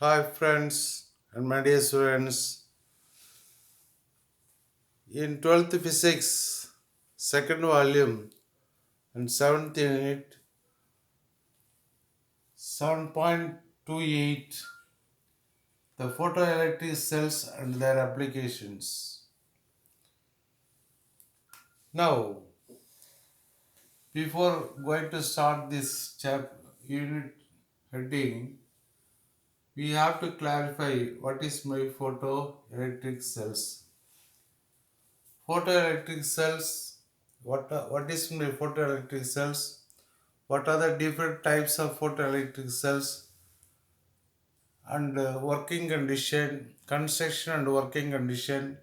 Hi friends and my dear students. In 12th Physics, second volume and 7th unit, 7.28, the photoelectric cells and their applications. Now, before going to start this unit heading, we have to clarify what is my photoelectric cells. Photoelectric cells, what is my photoelectric cells? What are the different types of photoelectric cells and working condition, construction and working condition,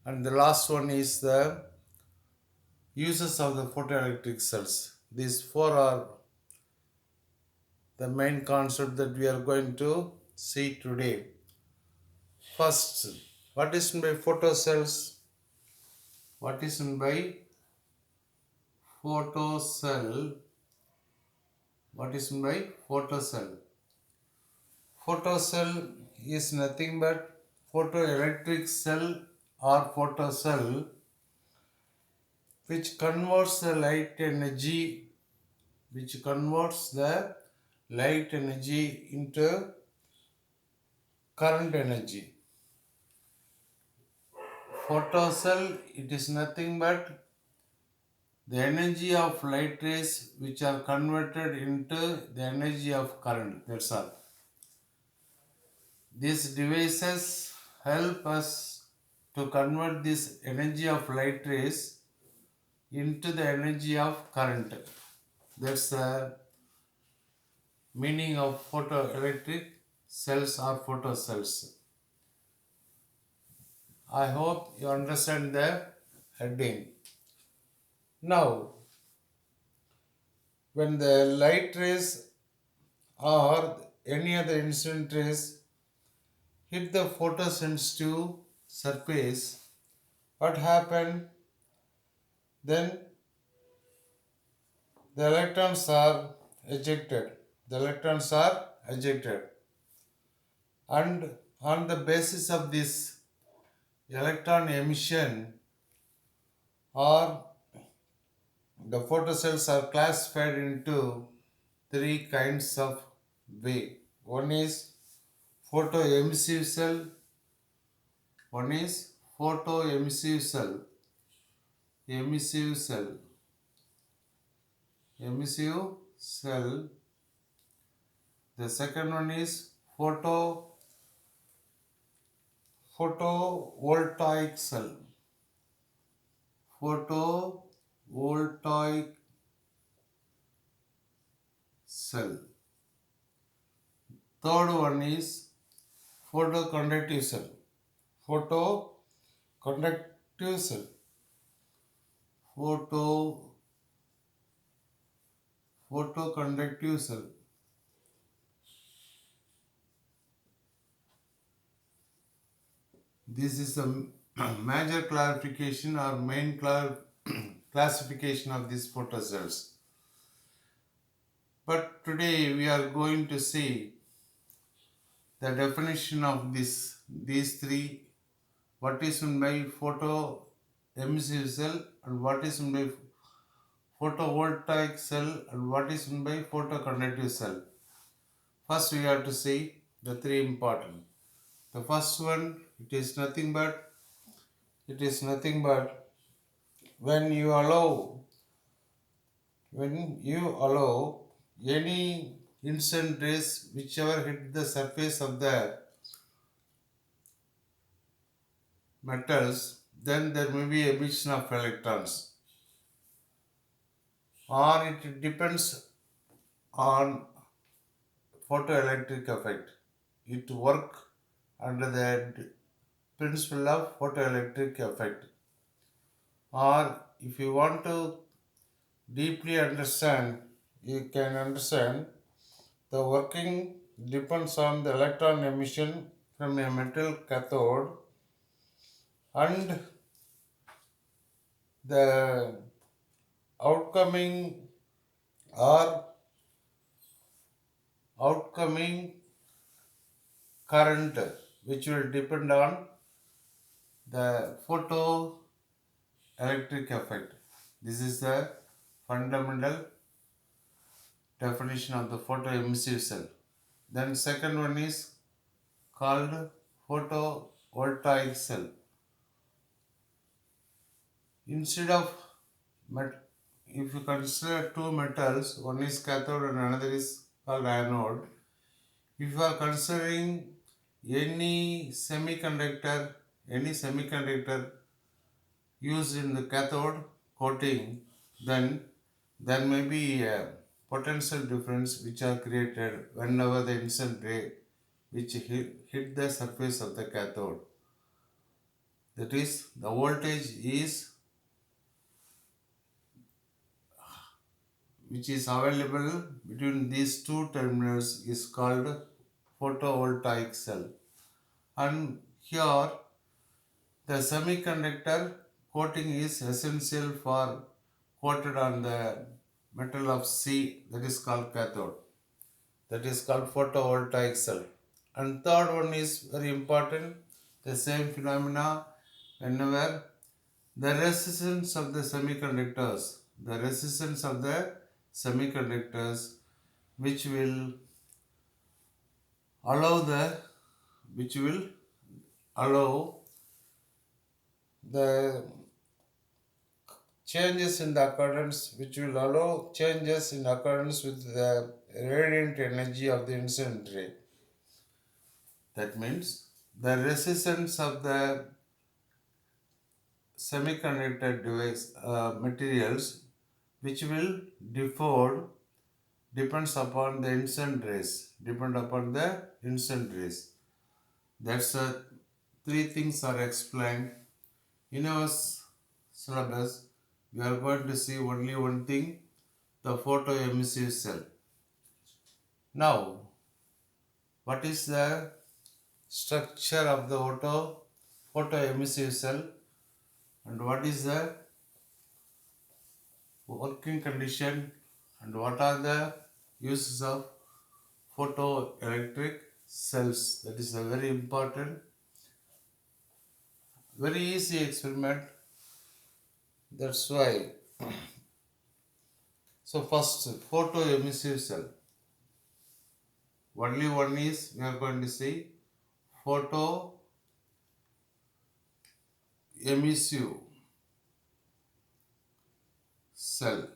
and the last one is the uses of the photoelectric cells. These four are the main concept that we are going to see today. First, what is meant by photocells? What is meant by photocell? What is meant by photocell? Photocell is nothing but photoelectric cell or photocell which converts the light energy into current energy. Photocell, it is nothing but the energy of light rays which are converted into the energy of current. That's all. These devices help us to convert this energy of light rays into the energy of current. That's the meaning of photoelectric cells or photocells. I hope you understand the heading. Now, when the light rays or any other incident rays hit the photosensitive surface, what happened? Then the electrons are ejected. The electrons are ejected, and on the basis of this electron emission, or the photocells are classified into three kinds of way. One is photoemissive cell, one is photoemissive cell, emissive cell, emissive cell. The second one is photovoltaic cell, photovoltaic cell. Third one is photoconductive cell, photoconductive cell, photo photoconductive cell. This is a major clarification or main classification of these photocells. But today we are going to see the definition of these three. What is meant by photoemissive cell, and what is meant by photovoltaic cell, and what is meant by photoconductive cell. First we have to see the three important. The first one, it is nothing but when you allow any instant rays whichever hit the surface of the metals, then there may be emission of electrons, or it depends on photoelectric effect. It work under the principle of photoelectric effect. Or if you want to deeply understand, you can understand the working depends on the electron emission from a metal cathode and the outcoming or outcoming current which will depend on the photoelectric effect. This is the fundamental definition of the photoemissive cell. Then second one is called photovoltaic cell. Instead of if you consider two metals, one is cathode and another is called anode. If you are considering any semiconductor, any semiconductor used in the cathode coating, then there may be a potential difference which are created whenever the incident ray which hit the surface of the cathode. That is, the voltage is which is available between these two terminals is called photovoltaic cell. And here the semiconductor coating is essential for coated on the metal of C, that is called cathode. That is called photovoltaic cell. And third one is very important, the same phenomena whenever the resistance of the semiconductors which will allow which will allow the changes in the occurrence which will allow changes in occurrence with the radiant energy of the incident ray. That means the resistance of the semiconductor device materials which will differ depends upon the incident rays. That's three things are explained in our syllabus. We are going to see only one thing, the photoemissive cell. Now, what is the structure of the photoemissive cell and what is the working condition and what are the uses of photoelectric cells? That is a very important, very easy experiment. That's why. So first, photoemissive cell. Only one is we are going to see photoemissive cell.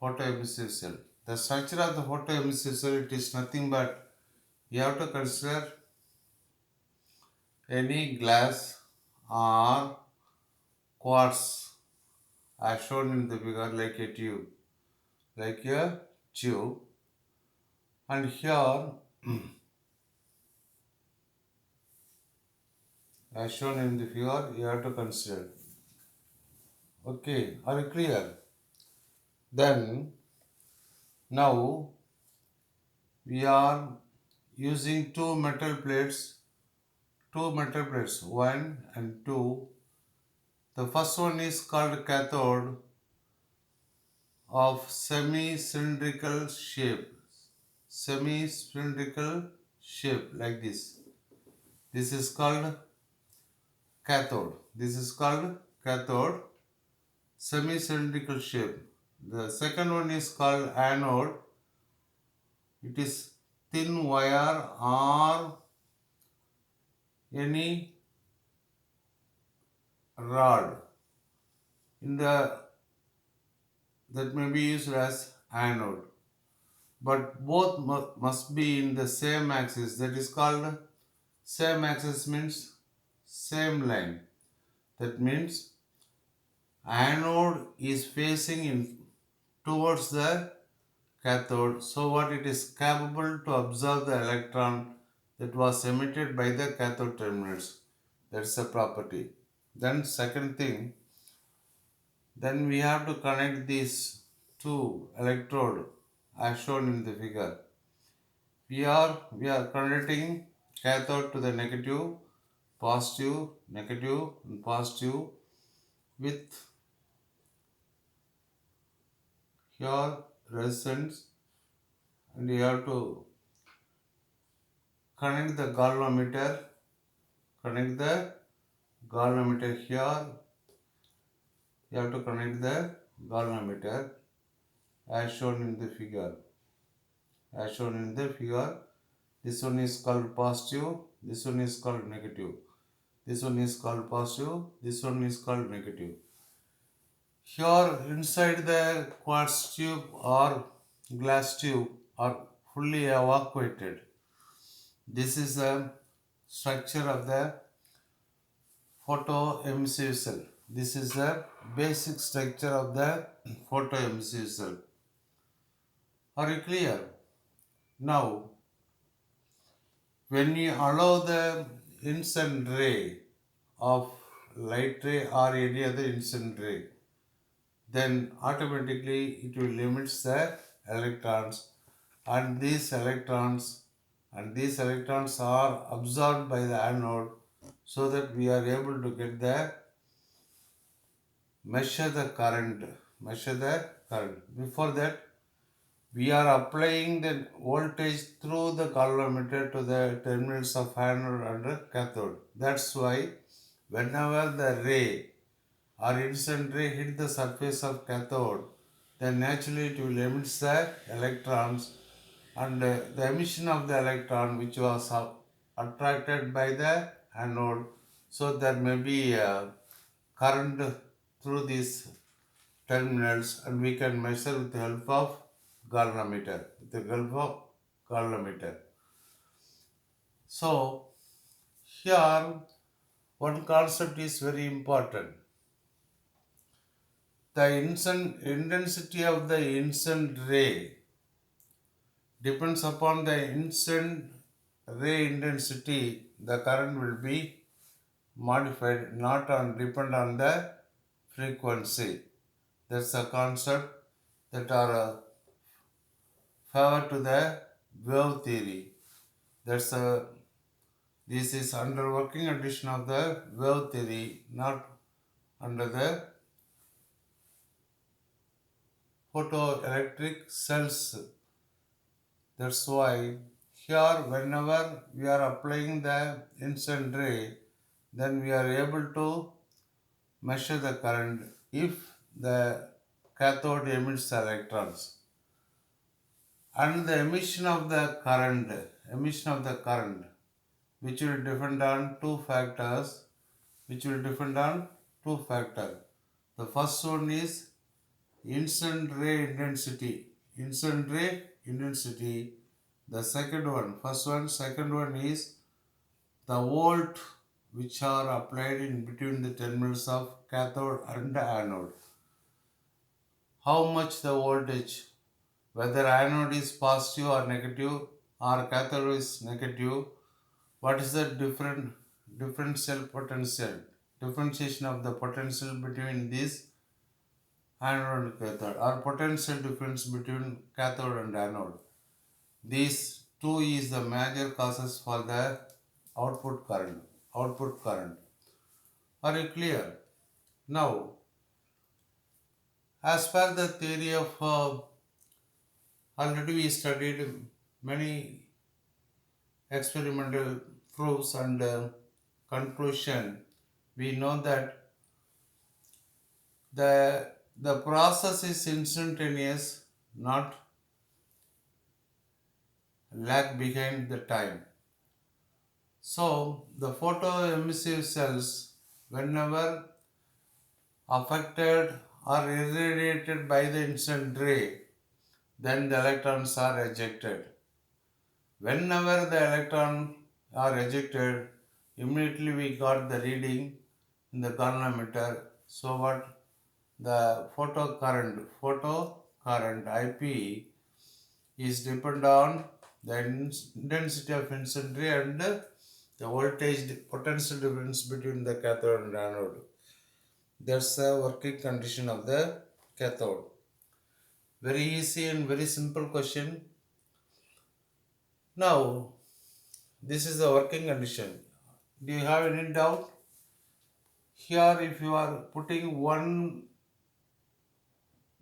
Photoemissive cell. The structure of the photoemissive cell, it is nothing but you have to consider any glass or quartz as shown in the figure like a tube, and here as shown in the figure you have to consider. Okay, are you clear? Then now we are using two metal plates, 1 and 2. The first one is called cathode of semi-cylindrical shape like this. This is called cathode. Semi-cylindrical shape. The second one is called anode. It is thin wire or any rod that may be used as anode, but both must be in the same axis. That is called same axis, means same line. That means anode is facing in towards the cathode, so what it is capable to absorb the electron that was emitted by the cathode terminals. That's a property. Then second thing, then we have to connect these two electrode as shown in the figure. We are connecting cathode to the negative, positive, negative and positive with here resistance, and you have to connect the galvanometer, connect the galvanometer here. You have to connect the galvanometer as shown in the figure. As shown in the figure, this one is called positive, this one is called negative. This one is called positive, this one is called negative. Here inside the quartz tube or glass tube are fully evacuated. This is the structure of the photoemissive cell. This is the basic structure of the photoemissive cell. Are you clear? Now, when you allow the incident ray of light ray or any other incident ray, then automatically it will limit the electrons, and these electrons are absorbed by the anode, so that we are able to get the measure the current. Before that, we are applying the voltage through the galvanometer to the terminals of anode and cathode. That's why whenever the ray or incident ray hit the surface of cathode, then naturally it will emit the electrons, and the emission of the electron which was attracted by the anode, so there may be current through these terminals, and we can measure with the help of galvanometer. So here one concept is very important. The intensity of the incident ray depends upon the incident ray intensity. The current will be modified, not depend on the frequency. That's a concept that are favor to the wave theory. This is under working condition of the wave theory, not under the photoelectric cells. That's why here whenever we are applying the incident ray, then we are able to measure the current if the cathode emits electrons. And the emission of the current, which will depend on two factors, The first one is incident ray intensity. The second one is the volt which are applied in between the terminals of cathode and anode. How much the voltage, whether anode is positive or negative or cathode is negative, what is the differentiation of the potential between this anode and cathode, or potential difference between cathode and anode. These two is the major causes for the output current. Are you clear? Now, as per the theory of already we studied many experimental proofs and conclusion, we know that the process is instantaneous, not lag behind the time. So the photoemissive cells, whenever affected or irradiated by the incident ray, then the electrons are ejected. Whenever the electrons are ejected, immediately we got the reading in the galvanometer. So what the photo current IP is depend on the intensity of incident ray and the voltage potential difference between the cathode and anode. That's the working condition of the cathode. Very easy and very simple question. Now, this is the working condition. Do you have any doubt? Here, if you are putting one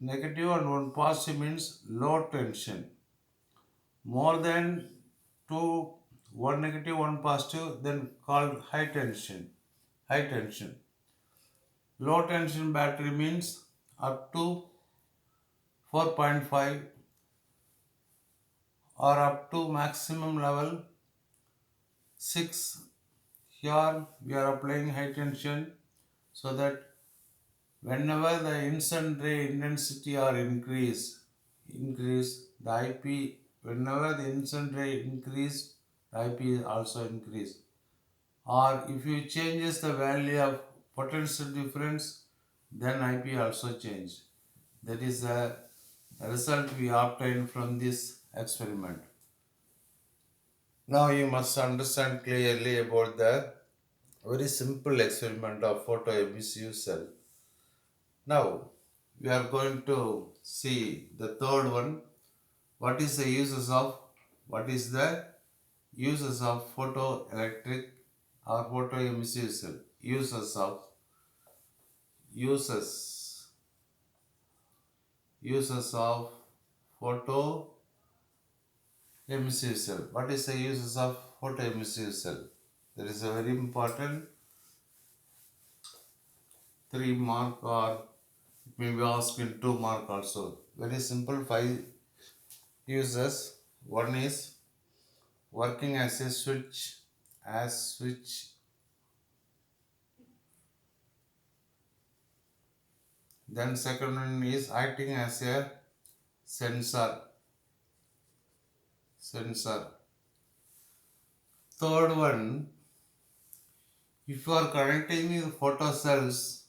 negative and one positive, means low tension. More than 2 one negative, one positive, then called high tension. High tension. Low tension battery means up to 4.5 or up to maximum level 6. Here we are applying high tension so that whenever the instant ray intensity are increase the IP. Whenever the instant ray increase, the IP is also increase. Or if you changes the value of potential difference, then IP also change. That is the result we obtained from this experiment. Now you must understand clearly about the very simple experiment of photoemissive cell. Now we are going to see the third one. What is the uses of photoelectric or photoemissive cell? Uses uses of photoemissive cell. What is the uses of photoemissive cell? There is a very important 3 mark, or it may be asked in 2 mark also. Very simple 5 uses. One is working as a switch. Then second one is acting as a sensor. Third one, if you are connecting the photocells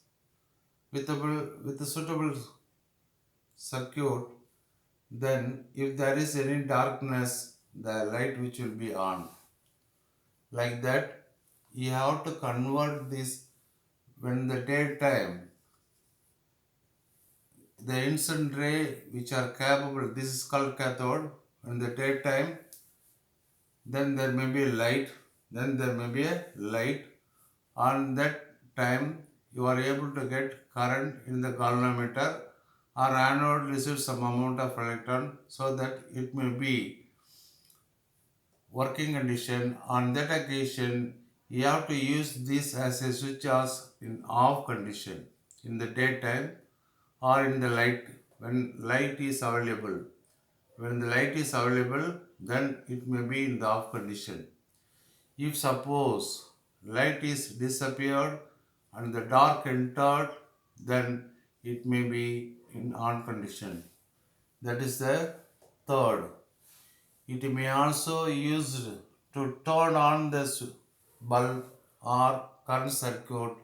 with a suitable circuit, then if there is any darkness, the light which will be on. Like that, you have to convert this when the daytime, the instant ray which are capable, this is called cathode. In the daytime, then there may be a light. On that time, you are able to get current in the galvanometer, or anode receives some amount of electron, so that it may be working condition. On that occasion, you have to use this as a switch as in off condition in the daytime, or in the light when light is available. When the light is available, then it may be in the off condition. If suppose light is disappeared and the dark entered, then it may be in on condition. That is the third. It may also used to turn on the bulb or current circuit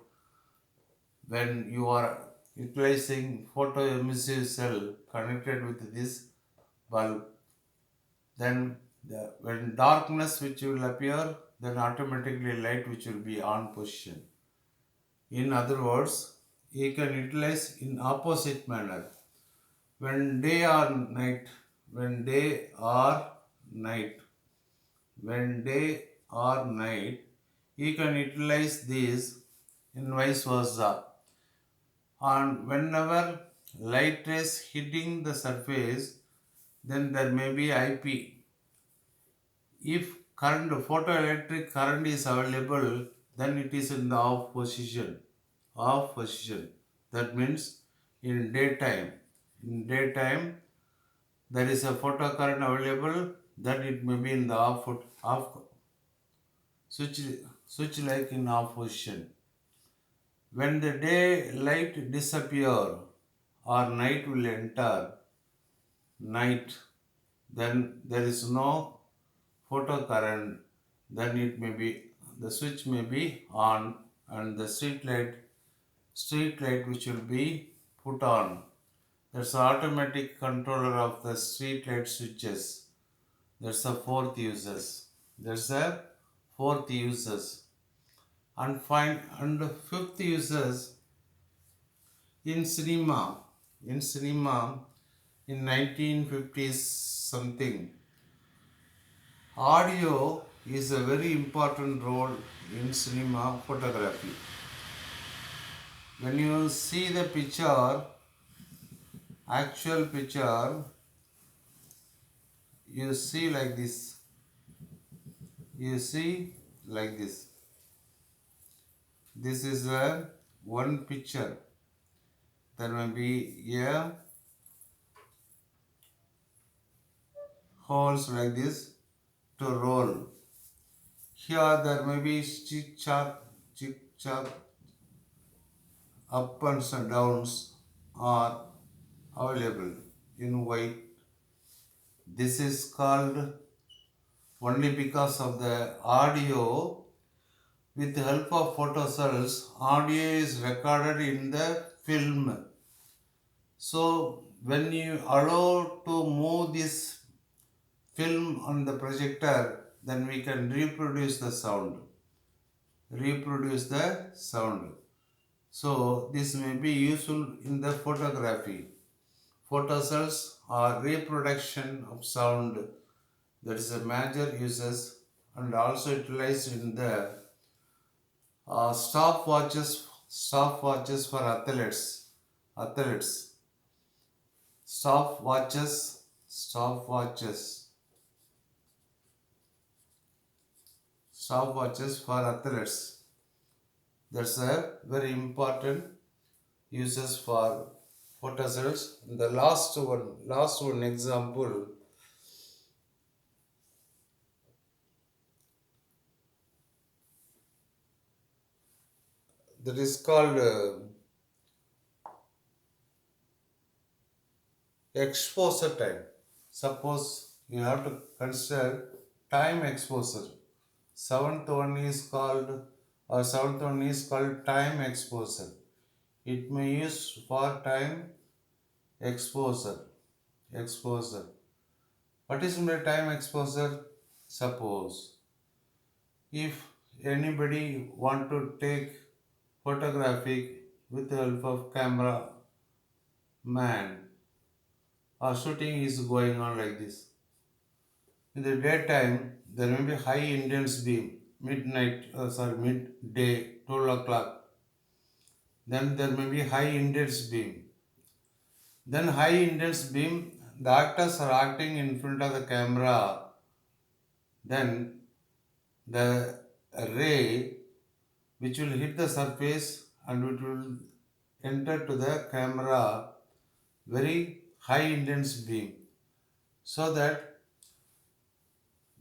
when you are utilizing photoemissive cell connected with this bulb. Then when darkness which will appear, then automatically light which will be on position. In other words, you can utilize in opposite manner. When day or night, when day or night, when day or night, you can utilize this in vice versa. And whenever light rays hitting the surface, then there may be IP. If current, photoelectric current is available, then it is in the off position. That means in daytime there is a photo current available, then it may be in the off switch like in off position. When the daylight disappear or night will enter, then there is no photo current, then it may be, the switch may be on, and the street light which will be put on. That's the automatic controller of the street light switches. That's the fourth uses. And fifth uses in cinema. In 1950s something, audio is a very important role in cinema photography. When you see the actual picture, you see like this. You see like this. This is a one picture. There may be a holes like this to roll. Here there may be chick chock, up and downs are available in white. This is called only because of the audio. With the help of photocells, audio is recorded in the film. So when you allow to move this film on the projector, then we can reproduce the sound. Reproduce the sound. So this may be useful in the photography. Photocells are reproduction of sound. That is a major uses and also utilized in the stopwatches for athletes stopwatches stopwatches for athletes. That's a very important uses for photocells. The last one example, that is called exposure time. Suppose you have to consider time exposure. Seventh one is called time exposure. It may use for time exposure. Exposure. What is my time exposure? Suppose if anybody want to take photographic with the help of camera man, or shooting is going on like this. In the daytime, there may be high intense beam, midday, 12 o'clock. Then there may be high intense beam. Then high intense beam, the actors are acting in front of the camera. Then the ray which will hit the surface and it will enter to the camera very high intense beam. So that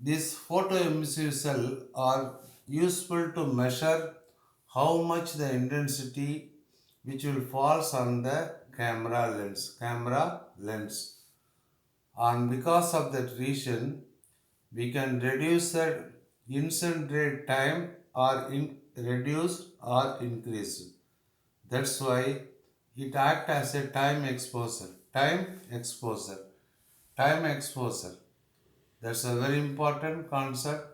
these photoemissive cells are useful to measure how much the intensity which will falls on the camera lens, and because of that reason we can reduce the incident rate time or reduce or increase. That's why it acts as a time exposure. Time exposure. That's a very important concept.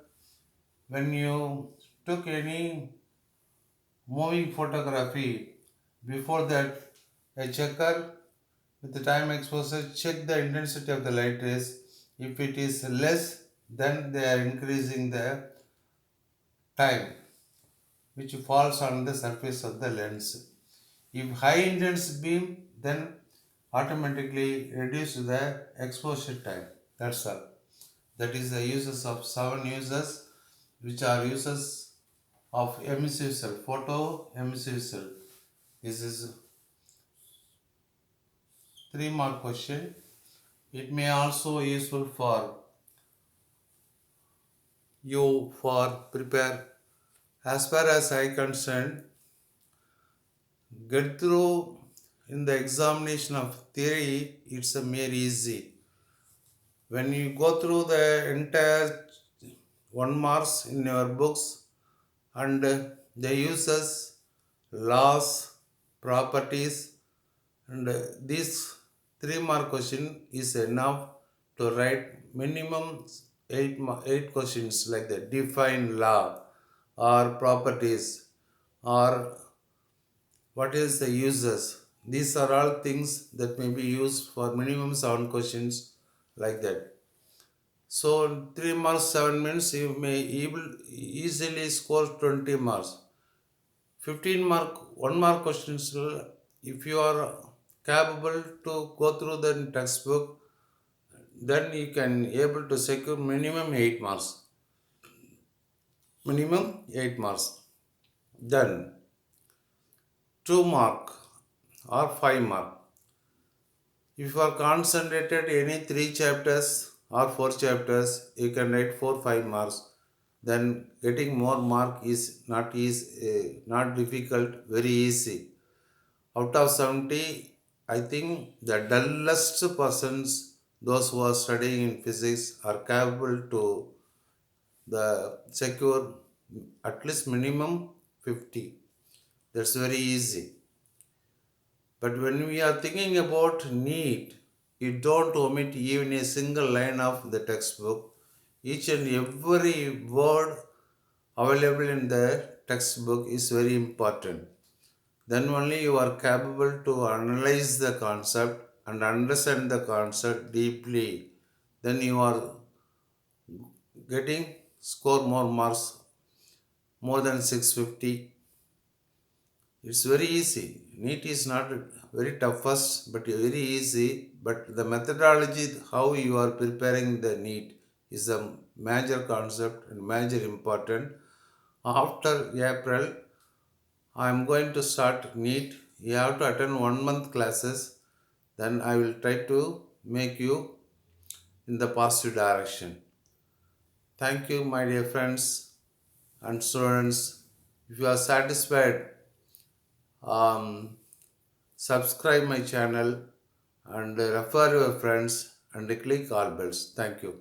When you took any moving photography, before that a checker with the time exposure check the intensity of the light rays. If it is less, then they are increasing the time which falls on the surface of the lens. If high intense beam, then automatically reduce the exposure time. That's all. That is the uses of 7 uses, which are uses of emissive cell, photo emissive cell. This is 3 mark question. It may also useful for you for prepare. As far as I concerned, get through in the examination of theory, it's a mere easy. When you go through the entire 1 marks in your books and the uses, laws, properties, and this 3 mark question is enough to write minimum 8 questions like that. Define law or properties or what is the uses. These are all things that may be used for minimum 7 questions like that. So 3 marks 7 minutes you may easily score 20 marks. 15 mark 1 mark questions, if you are capable to go through the textbook, then you can able to secure minimum 8 marks. minimum 8 marks. Then 2 mark or 5 mark. If you are concentrated any 3 chapters or 4 chapters, you can write 4 5 marks. Then getting more mark is not easy, not difficult, very easy. Out of 70, I think the dullest persons, those who are studying in physics, are capable to the secure at least minimum 50. That's very easy. But when we are thinking about need, you don't omit even a single line of the textbook. Each and every word available in the textbook is very important. Then only you are capable to analyze the concept and understand the concept deeply. Then you are getting score more marks, more than 650. It's very easy. NEET is not very toughest, but very easy. But the methodology, how you are preparing the NEET, is a major concept and major important. After April, I am going to start NEET. You have to attend 1 month classes. Then I will try to make you in the positive direction. Thank you, my dear friends and students. If you are satisfied, um, subscribe my channel and refer your friends and click all bells. Thank you.